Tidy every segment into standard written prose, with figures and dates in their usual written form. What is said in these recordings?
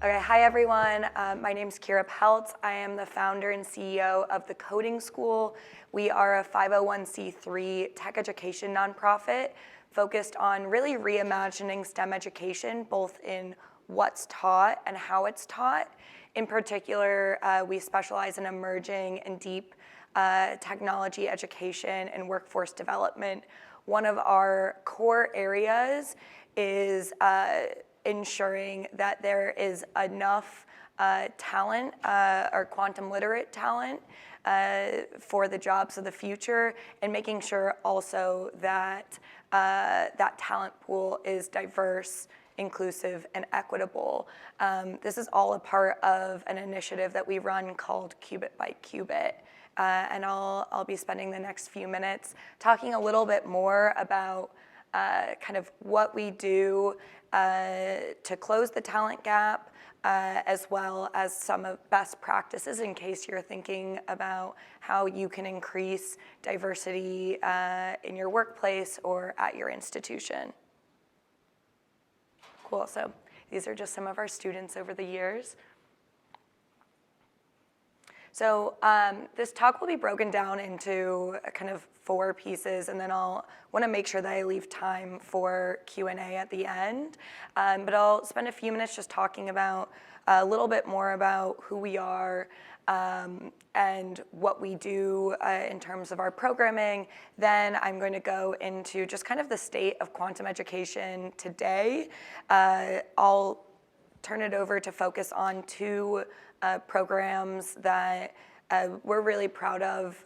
Okay, hi everyone. My name is Kiera Peltz. I am the founder and CEO of the Coding School. We are a 501c3 tech education nonprofit focused on really reimagining STEM education, both in what's taught and how it's taught. In particular, we specialize in emerging and deep technology education and workforce development. One of our core areas is ensuring that there is enough talent or quantum literate talent for the jobs of the future, and making sure also that that talent pool is diverse, inclusive, and equitable. This is all a part of an initiative that we run called Qubit by Qubit. And I'll be spending the next few minutes talking a little bit more about kind of what we do to close the talent gap, as well as some of best practices in case you're thinking about how you can increase diversity in your workplace or at your institution. Cool, so these are just some of our students over the years. So this talk will be broken down into kind of 4 pieces, and then I'll want to make sure that I leave time for Q&A at the end. But I'll spend a few minutes just talking about a little bit more about who we are and what we do in terms of our programming. Then I'm going to go into just kind of the state of quantum education today. I'll turn it over to focus on 2 programs that we're really proud of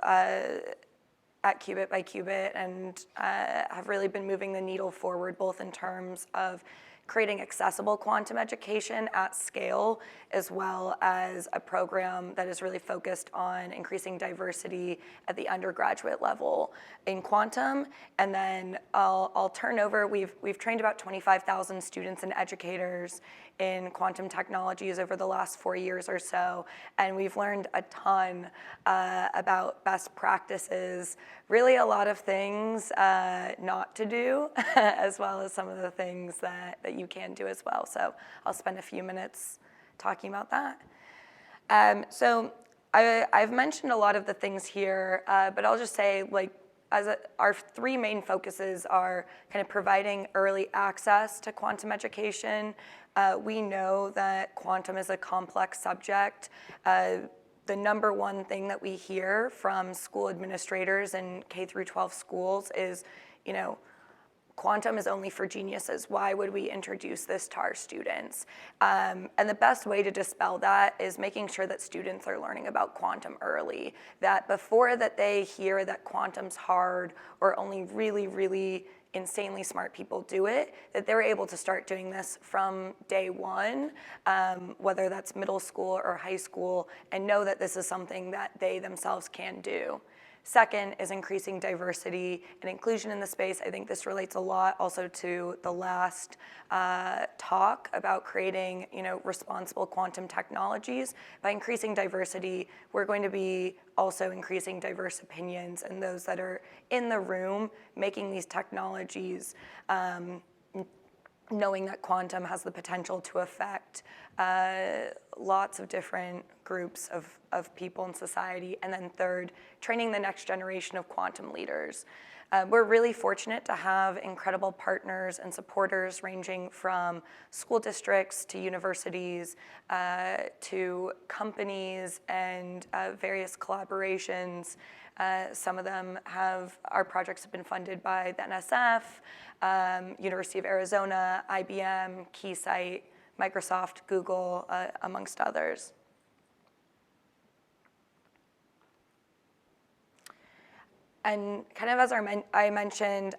at Qubit by Qubit, and have really been moving the needle forward, both in terms of creating accessible quantum education at scale, as well as a program that is really focused on increasing diversity at the undergraduate level in quantum. And then I'll turn over, we've trained about 25,000 students and educators in quantum technologies over the last 4 years or so, and we've learned a ton about best practices, really a lot of things not to do, as well as some of the things that you can do as well. So I'll spend a few minutes talking about that. So I've mentioned a lot of the things here, but I'll just say, like, our 3 main focuses are kind of providing early access to quantum education. We know that quantum is a complex subject. The number one thing that we hear from school administrators in K through 12 schools is, you know, quantum is only for geniuses. Why would we introduce this to our students? And the best way to dispel that is making sure that students are learning about quantum early, that before that they hear that quantum's hard or only really, really insanely smart people do it, that they're able to start doing this from day one, whether that's middle school or high school, and know that this is something that they themselves can do. Second is increasing diversity and inclusion in the space. I think this relates a lot also to the last talk about creating, you know, responsible quantum technologies. By increasing diversity, we're going to be also increasing diverse opinions and those that are in the room making these technologies, knowing that quantum has the potential to affect lots of different groups of people in society. And then third, training the next generation of quantum leaders. We're really fortunate to have incredible partners and supporters ranging from school districts to universities to companies and various collaborations. Some of them our projects have been funded by the NSF, University of Arizona, IBM, Keysight, Microsoft, Google, amongst others. And kind of as I mentioned,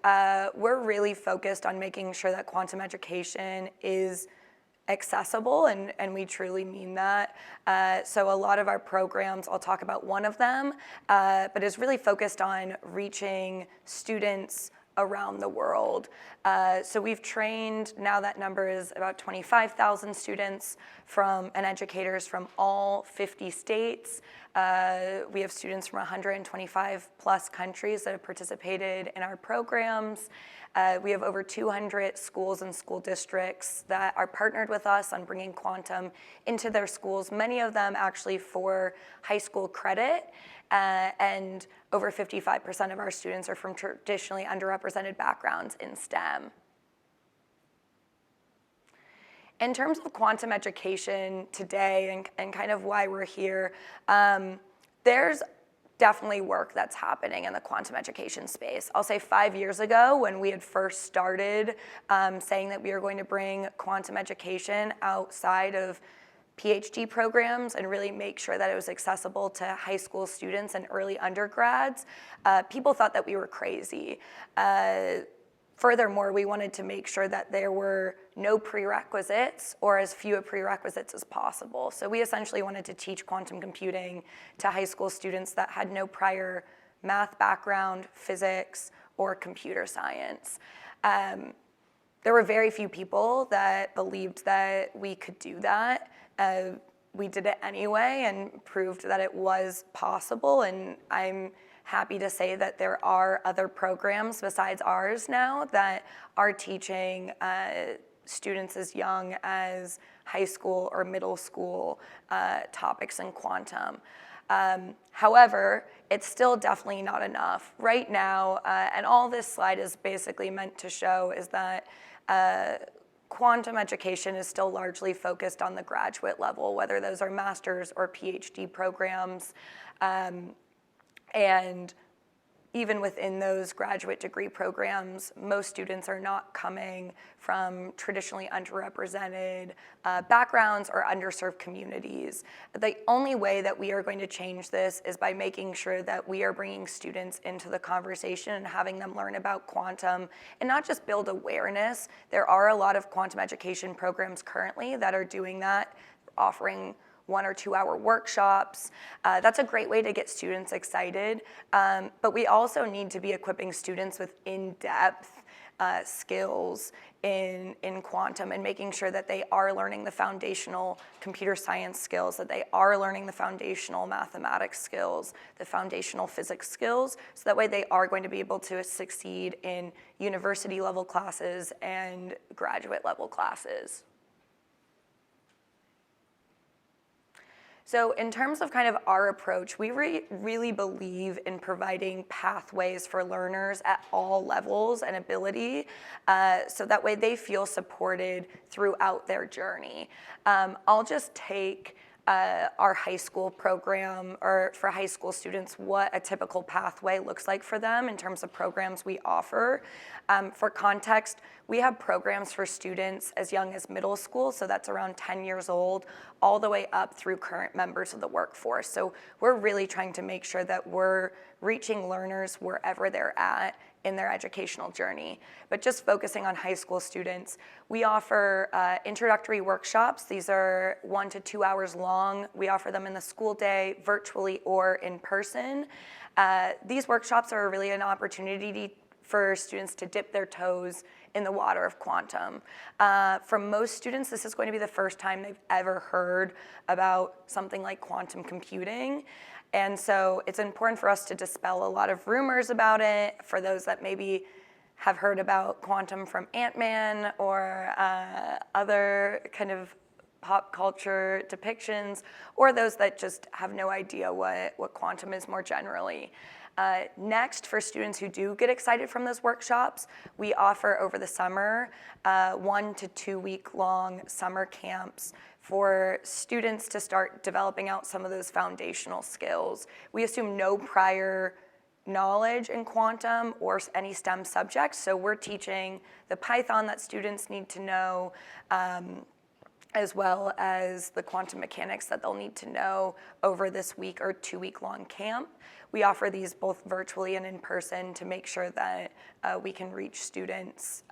we're really focused on making sure that quantum education is accessible, and we truly mean that. So a lot of our programs, I'll talk about one of them, but is really focused on reaching students around the world. So we've trained, now that number is about 25,000 students and educators from all 50 states. We have students from 125 plus countries that have participated in our programs. We have over 200 schools and school districts that are partnered with us on bringing quantum into their schools, many of them actually for high school credit, and over 55% of our students are from traditionally underrepresented backgrounds in STEM. In terms of quantum education today and kind of why we're here, there's definitely work that's happening in the quantum education space. I'll say 5 years ago when we had first started saying that we were going to bring quantum education outside of PhD programs and really make sure that it was accessible to high school students and early undergrads, people thought that we were crazy. Furthermore, we wanted to make sure that there were no prerequisites or as few prerequisites as possible. So we essentially wanted to teach quantum computing to high school students that had no prior math background, physics, or computer science. There were very few people that believed that we could do that. We did it anyway and proved that it was possible, and I'm happy to say that there are other programs besides ours now that are teaching students as young as high school or middle school topics in quantum. However, it's still definitely not enough. Right now, and all this slide is basically meant to show is that quantum education is still largely focused on the graduate level, whether those are master's or PhD programs. And even within those graduate degree programs, most students are not coming from traditionally underrepresented backgrounds or underserved communities. The only way that we are going to change this is by making sure that we are bringing students into the conversation and having them learn about quantum and not just build awareness. There are a lot of quantum education programs currently that are doing that, offering 1 or 2 hour workshops. That's a great way to get students excited, but we also need to be equipping students with in-depth skills in quantum and making sure that they are learning the foundational computer science skills, that they are learning the foundational mathematics skills, the foundational physics skills, so that way they are going to be able to succeed in university level classes and graduate level classes. So in terms of kind of our approach, we really believe in providing pathways for learners at all levels and ability, so that way they feel supported throughout their journey. I'll just take our high school program, or for high school students, what a typical pathway looks like for them in terms of programs we offer. For context, we have programs for students as young as middle school, so that's around 10 years old, all the way up through current members of the workforce. So we're really trying to make sure that we're reaching learners wherever they're at in their educational journey. But just focusing on high school students, we offer introductory workshops. These are 1 to 2 hours long. We offer them in the school day, virtually or in person. These workshops are really an opportunity for students to dip their toes in the water of quantum. For most students, this is going to be the first time they've ever heard about something like quantum computing. And so it's important for us to dispel a lot of rumors about it. For those that maybe have heard about quantum from Ant-Man or other kind of pop culture depictions, or those that just have no idea what quantum is more generally. Next, for students who do get excited from those workshops, we offer over the summer 1 to 2 week long summer camps for students to start developing out some of those foundational skills. We assume no prior knowledge in quantum or any STEM subjects, so we're teaching the Python that students need to know, as well as the quantum mechanics that they'll need to know over this week or 2 week long camp. We offer these both virtually and in person to make sure that we can reach students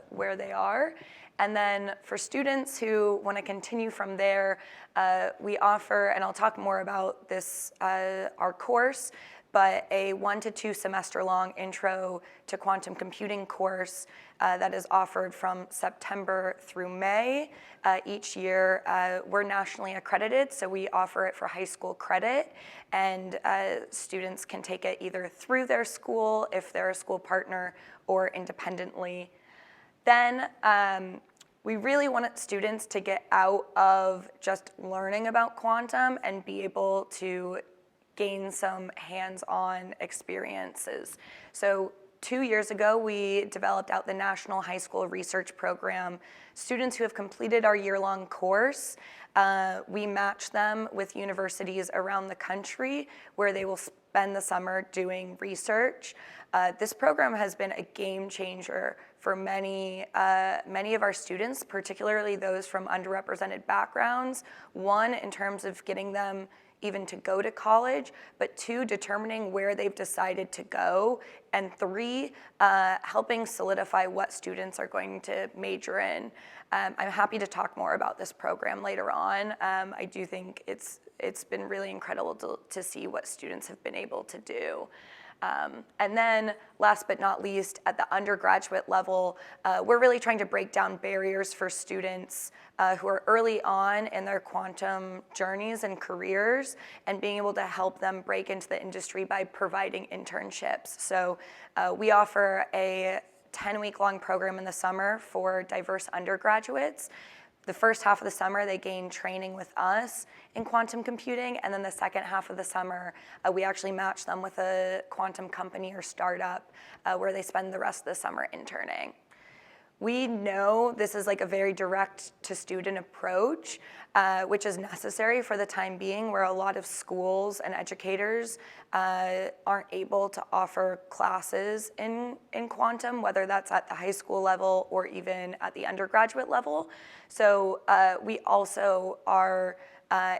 where they are. And then for students who want to continue from there, we offer, and I'll talk more about this, our course, but a 1 to 2 semester long intro to quantum computing course that is offered from September through May each year. We're nationally accredited, so we offer it for high school credit, and students can take it either through their school, if they're a school partner, or independently. Then we really want students to get out of just learning about quantum and be able to gain some hands-on experiences. So 2 years ago, we developed out the National High School Research Program. Students who have completed our year-long course, we match them with universities around the country where they will spend the summer doing research. This program has been a game changer for many of our students, particularly those from underrepresented backgrounds. One, in terms of getting them even to go to college, but two, determining where they've decided to go, and three, helping solidify what students are going to major in. I'm happy to talk more about this program later on. I do think it's been really incredible to see what students have been able to do. And then last but not least, at the undergraduate level, we're really trying to break down barriers for students who are early on in their quantum journeys and careers, and being able to help them break into the industry by providing internships. So we offer a 10-week-long program in the summer for diverse undergraduates. The first half of the summer, they gain training with us in quantum computing, and then the second half of the summer, we actually match them with a quantum company or startup where they spend the rest of the summer interning. We know this is like a very direct to student approach, which is necessary for the time being, where a lot of schools and educators aren't able to offer classes in quantum, whether that's at the high school level or even at the undergraduate level. So we also are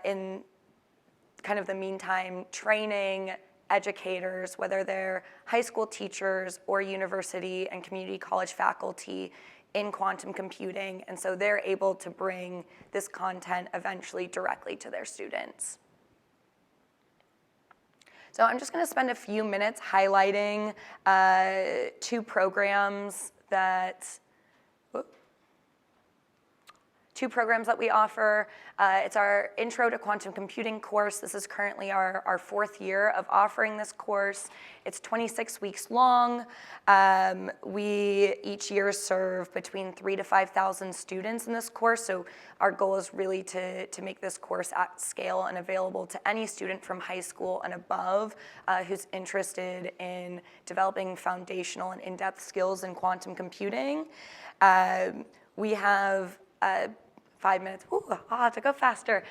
in kind of the meantime training educators, whether they're high school teachers or university and community college faculty, in quantum computing, and so they're able to bring this content eventually directly to their students. So I'm just going to spend a few minutes highlighting two programs that we offer. It's our Intro to Quantum Computing course. This is currently our fourth year of offering this course. It's 26 weeks long. We each year serve between 3,000 to 5,000 students in this course, so our goal is really to make this course at scale and available to any student from high school and above who's interested in developing foundational and in-depth skills in quantum computing. We have 5 minutes. Ooh, I'll have to go faster.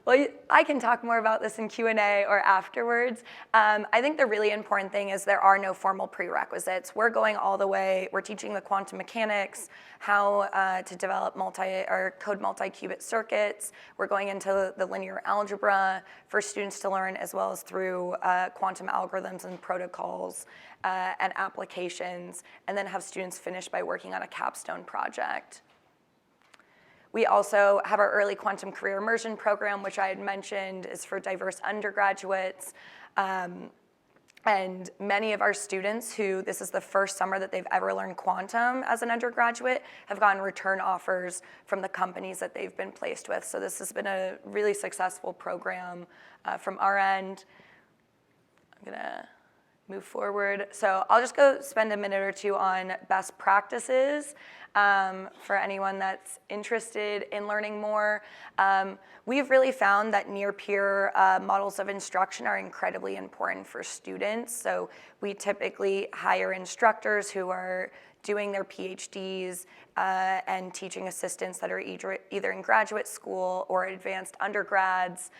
Well, I can talk more about this in Q&A or afterwards. I think the really important thing is there are no formal prerequisites. We're going all the way. We're teaching the quantum mechanics, how to develop code multi-qubit circuits. We're going into the linear algebra for students to learn, as well as through quantum algorithms and protocols and applications, and then have students finish by working on a capstone project. We also have our early quantum career immersion program, which I had mentioned is for diverse undergraduates. And many of our students who this is the first summer that they've ever learned quantum as an undergraduate have gotten return offers from the companies that they've been placed with. So this has been a really successful program from our end. I'm gonna move forward. So I'll just go spend a minute or two on best practices. For anyone that's interested in learning more. We've really found that near-peer models of instruction are incredibly important for students. So we typically hire instructors who are doing their PhDs and teaching assistants that are either in graduate school or advanced undergrads.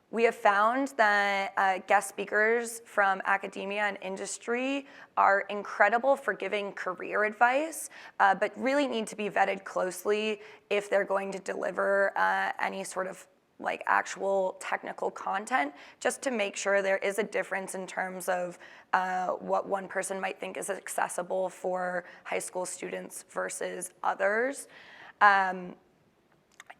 We have found that guest speakers from academia and industry are incredible for giving career advice, but really need to be vetted closely if they're going to deliver any sort of like actual technical content, just to make sure there is a difference in terms of what one person might think is accessible for high school students versus others.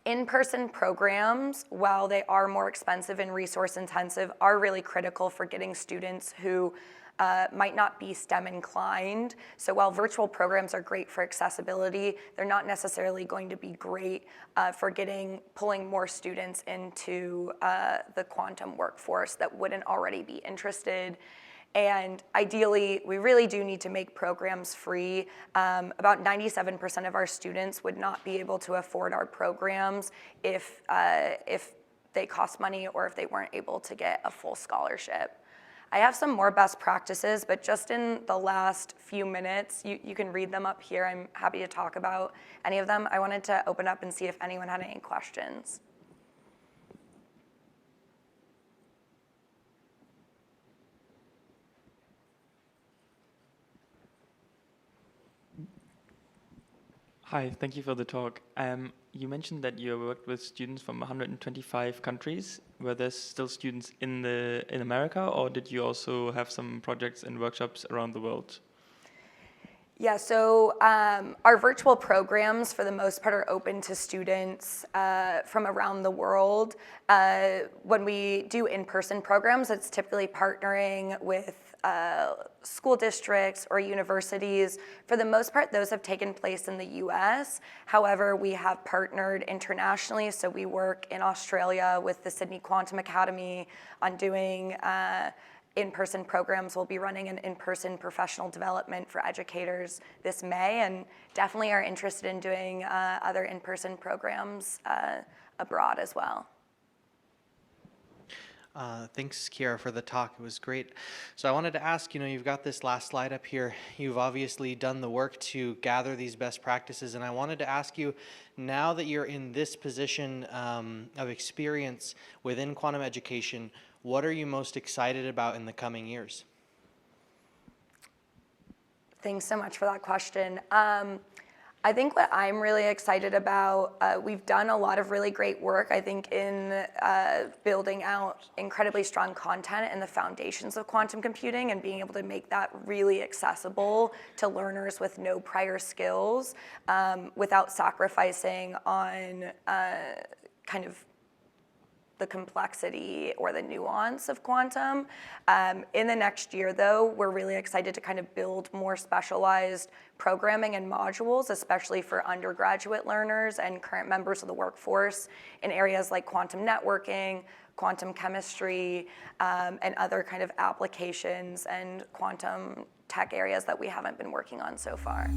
In-person programs, while they are more expensive and resource intensive, are really critical for getting students who might not be STEM inclined. So while virtual programs are great for accessibility, they're not necessarily going to be great for pulling more students into the quantum workforce that wouldn't already be interested. And ideally, we really do need to make programs free. About 97% of our students would not be able to afford our programs if they cost money or if they weren't able to get a full scholarship. I have some more best practices, but just in the last few minutes, you can read them up here. I'm happy to talk about any of them. I wanted to open up and see if anyone had any questions. Hi, thank you for the talk. You mentioned that you worked with students from 125 countries. Were there still students in America, or did you also have some projects and workshops around the world? Yeah, so our virtual programs, for the most part, are open to students from around the world. When we do in-person programs, it's typically partnering with school districts or universities. For the most part, those have taken place in the US. However, we have partnered internationally, so we work in Australia with the Sydney Quantum Academy on doing in-person programs. We'll be running an in-person professional development for educators this May, and definitely are interested in doing other in-person programs abroad as well. Thanks, Kiera, for the talk. It was great. So I wanted to ask, you've got this last slide up here. You've obviously done the work to gather these best practices, and I wanted to ask you, now that you're in this position of experience within quantum education, what are you most excited about in the coming years? Thanks so much for that question. I think what I'm really excited about, we've done a lot of really great work, I think, in building out incredibly strong content and the foundations of quantum computing and being able to make that really accessible to learners with no prior skills without sacrificing on kind of the complexity or the nuance of quantum. In the next year, though, we're really excited to kind of build more specialized programming and modules, especially for undergraduate learners and current members of the workforce in areas like quantum networking, quantum chemistry, and other kind of applications and quantum tech areas that we haven't been working on so far.